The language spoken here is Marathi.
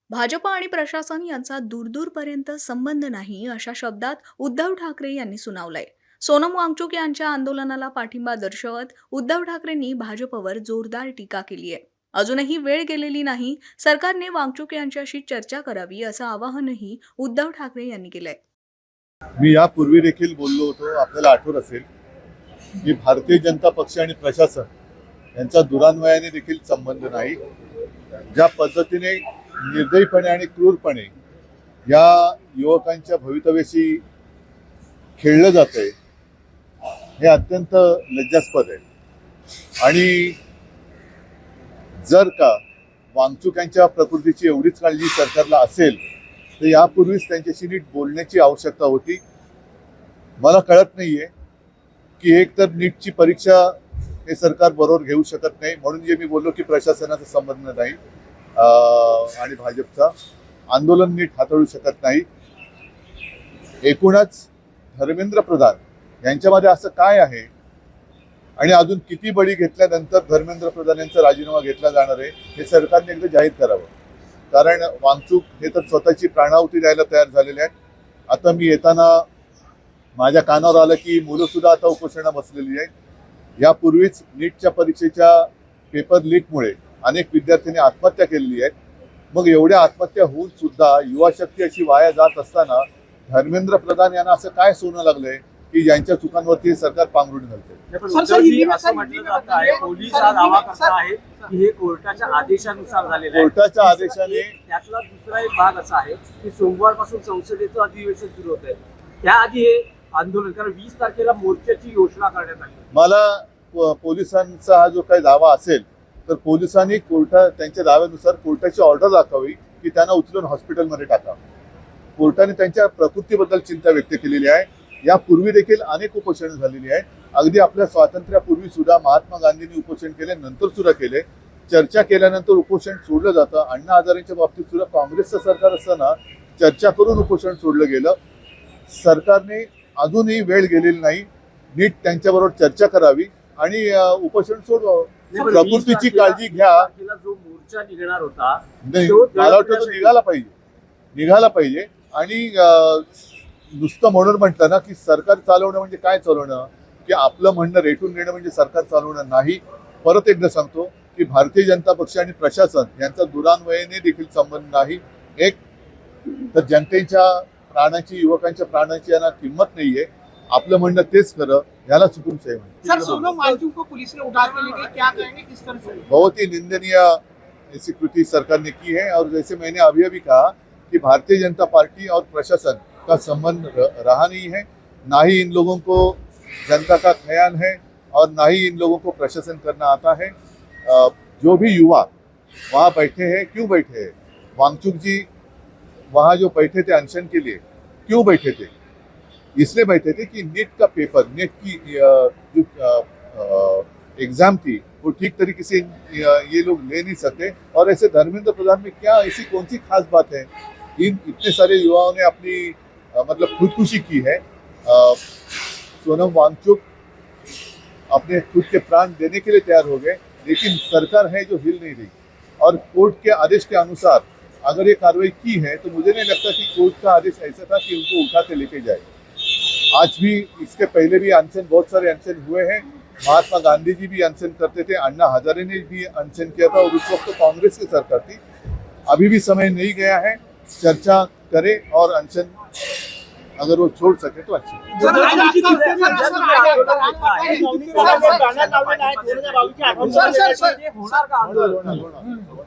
भाजप आणि प्रशासन यांचा दूरदूरपर्यंत संबंध नाही अशा शब्दात उद्धव ठाकरे यांनी सुनावलंय. सोनम वांगचुक यांच्या आंदोलनाला पाठिंबा दर्शवत उद्धव ठाकरेंनी भाजपवर जोरदार टीका केली आहे. अजूनही वेळ गेलेली नाही, सरकारने वांगचुक यांच्याशी चर्चा करावी असं आवाहनही उद्धव ठाकरे यांनी केलंय. मी यापूर्वी देखील बोललो होतो, आपल्याला आठवत असेल की भारतीय जनता पक्ष आणि प्रशासन यांचा दुरान्वयाने देखील संबंध नाही. ज्या पद्धतीने निर्दयीपणे आणि क्रूरपणे या युवकांच्या भवितव्याशी खेळलं जातंय हे अत्यंत लज्जास्पद आहे. आणि जर का वांगचुक यांच्या प्रकृतीची एवढीच काळजी सरकारला असेल तर यापूर्वीच त्यांच्याशी नीट बोलण्याची आवश्यकता होती. मला कळत नाहीये की एक तर नीटची परीक्षा हे सरकार बरोबर घेऊ शकत नाही, म्हणून जे मी बोललो की प्रशासनाचा संबंध नाही आणि भाजपचा आंदोलन नीट हाताळू शकत नाही. एकूणच धर्मेंद्र प्रधान यांच्यामध्ये असं काय आहे आणि अजून किती बळी घेतल्यानंतर धर्मेंद्र प्रधान यांचा राजीनामा घेतला जाणार आहे हे सरकारने एकदा जाहीर करावं. कारण वांगचुक हे तर स्वतःची प्राणाहुती द्यायला तयार झालेले आहेत. आता मी येताना माझ्या कानावर आलं की मुलं सुद्धा आता उपोषणाला बसलेली आहेत. यापूर्वीच नीटच्या परीक्षेच्या पेपर लीकमुळे अनेक विद्यार्थ्यांनी आत्महत्या केलेली आहेत. मग एवढ्या आत्महत्या होऊन सुद्धा युवा शक्ती अशी वाया जात असताना धर्मेंद्र प्रधान यांना असं काय सोनं लागलंय की ज्यांच्या चुकांवरती सरकार पांघरुण घालते. असं म्हटलं जात आहे, पोलीस हा दावा करत आहे की हे कोर्टाच्या आदेशानुसार झालेलं आहे. कोर्टाच्या आदेशाने त्यातला दुसरा एक भाग असा आहे की सोमवारपासून संसदेचं अधिवेशन सुरू होत आहे. त्याआधी हे आंदोलन, कारण 20 तारखेला मोर्चाची घोषणा करण्यात आली. मला पोलिसांचा हा जो काही दावा असेल तर पोलिसांनी त्यांच्या दाव्यानुसार कोर्टाची ऑर्डर दाखवावी की त्यांना उचलून हॉस्पिटलमध्ये टाका. कोर्टाने त्यांच्या प्रकृतीबद्दल चिंता व्यक्त केलेली आहे. यापूर्वी देखील अनेक उपोषण झालेली आहेत. अगदी आपल्या स्वातंत्र्यापूर्वी सुद्धा महात्मा गांधींनी उपोषण केले, नंतर सुद्धा केले. चर्चा केल्यानंतर उपोषण सोडलं जातं. अण्णा हजारेंच्या बाबतीत सुद्धा काँग्रेसचं सरकार असताना चर्चा करून उपोषण सोडलं गेलं. सरकारने अजूनही वेळ गेलेली नाही. नीट त्यांच्याबरोबर चर्चा करावी आणि उपोषण सोडवावं. प्रकृतीची काळजी घ्या. जो मोर्चा निघणार होता मला वाटतं तो निघाला पाहिजे. आणि नुसतं म्हणून म्हटलं ना की सरकार चालवणं म्हणजे काय चालवणं, की आपलं म्हणणं रेटून घेणं म्हणजे सरकार चालवणं नाही. परत एकदा सांगतो की भारतीय जनता पक्ष आणि प्रशासन यांचा दुरान्वयाने देखील संबंध नाही. एक तर जनतेच्या प्राणाची, युवकांच्या प्राणाची यांना किंमत नाहीये. आपलं म्हणणं तेच खरं, याला चुकून सही सर, सोनम वांगचुक को पुलिस ने उतार के लेके क्या कहेंगे, किस तरह से? बहुत ही निंदनीय ऐसी कृति सरकार ने की है. और जैसे मैंने अभी अभी कहा कि भारतीय जनता पार्टी और प्रशासन का संबंध रहा नहीं है. ना ही इन लोगों को जनता का ख्याल है और ना ही इन लोगों को प्रशासन करना आता है. जो भी युवा वहाँ बैठे हैं, क्यों बैठे हैं? वांगचुक जी वहाँ जो बैठे थे अनशन के लिए, क्यों बैठे थे? इसलिए बैठे थे कि नीट का पेपर, नीट की जो एग्जाम थी वो ठीक तरीके से ये लोग ले नहीं सके. और ऐसे धर्मेंद्र प्रधान में क्या ऐसी कौन सी खास बात है? इतने सारे युवाओं ने अपनी मतलब खुदकुशी की है. सोनम वांगचुक अपने खुद के प्राण देने के लिए तैयार हो गए, लेकिन सरकार है जो हिल नहीं रही. और कोर्ट के आदेश के अनुसार अगर ये कार्रवाई की है तो मुझे नहीं लगता कि कोर्ट का आदेश ऐसा था कि उनको उठा के लेके जाए. आज भी, इसके पहले भी अनशन, बहुत सारे अनशन हुए हैं. महात्मा गांधी जी भी अनशन करते थे, अन्ना हजारे ने भी अनशन किया था और उस वक्त तो कांग्रेस की सरकार थी. अभी भी समय नहीं गया है. चर्चा करे और अनशन अगर वो छोड़ सके तो अच्छी. होणार का आंदोलन?